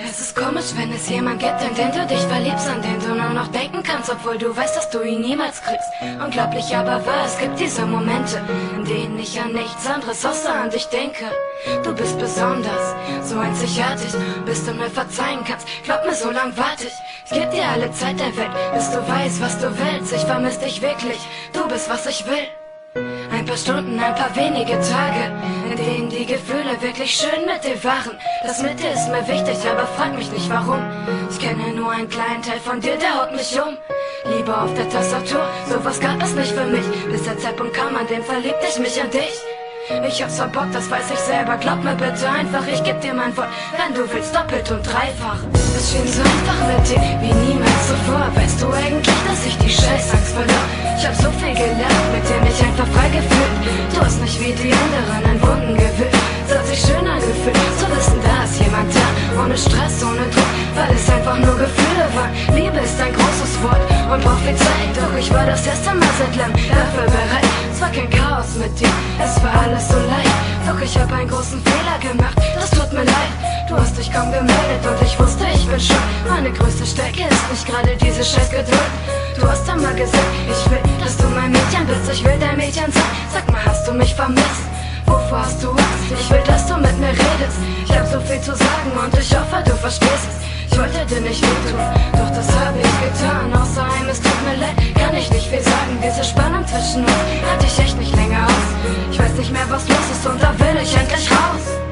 Es ist komisch, wenn es jemand gibt, in den du dich verliebst, an den du nur noch denken kannst, obwohl du weißt, dass du ihn niemals kriegst. Unglaublich aber wahr, es gibt diese Momente, in denen ich an nichts anderes außer an dich denke. Du bist besonders, so einzigartig, bis du mir verzeihen kannst. Glaub mir, so lang warte ich. Ich geb dir alle Zeit der Welt, bis du weißt, was du willst. Ich vermiss dich wirklich, du bist, was ich will. Ein paar Stunden, ein paar wenige Tage, in denen die Gefühle wirklich schön mit dir waren. Das mit dir ist mir wichtig, aber frag mich nicht warum. Ich kenne nur einen kleinen Teil von dir, der haut mich um. Liebe auf der Tastatur, sowas gab es nicht für mich. Bis der Zeitpunkt kam, an dem verliebte ich mich in dich. Ich hab's verbockt, das weiß ich selber. Glaub mir bitte einfach, ich geb dir mein Wort. Wenn du willst, doppelt und dreifach. Es schien so einfach mit dir, wie niemals zuvor. Weißt du eigentlich, dass ich die Scheißangst verlor? Ich hab so viel gelernt, mit dir mich einfach frei gefühlt. Du hast nicht wie die anderen in Wunden gewühlt. Es hat sich schön angefühlt, zu wissen, da ist jemand da. Ohne Stress, ohne Druck, weil es einfach nur Gefühle waren. Liebe ist ein großes Wort und braucht viel Zeit. Doch ich war das erste Mal seit langem dafür bereit. Es war kein Chaos mit dir, es war alles so leicht. Doch ich hab einen großen Fehler gemacht, das tut mir leid. Du hast dich kaum gemeldet und ich wusste, ich bin schuld. Meine größte Stärke ist nicht gerade diese scheiß Geduld. Du hast einmal gesagt, ich will, dass du mein Mädchen bist. Ich will dein Mädchen sein, sag mal, hast du mich vermisst? Wovor hast du Angst? Ich will, dass du mit mir redest. Ich hab so viel zu sagen und ich hoffe, du verstehst es. Ich wollte dir nicht wehtun, doch das habe ich getan. Außer einem, es tut mir leid, kann ich nicht viel sagen. Diese Spannung zwischen uns halte ich echt nicht länger aus. Ich weiß nicht mehr, was los ist und da will ich endlich raus.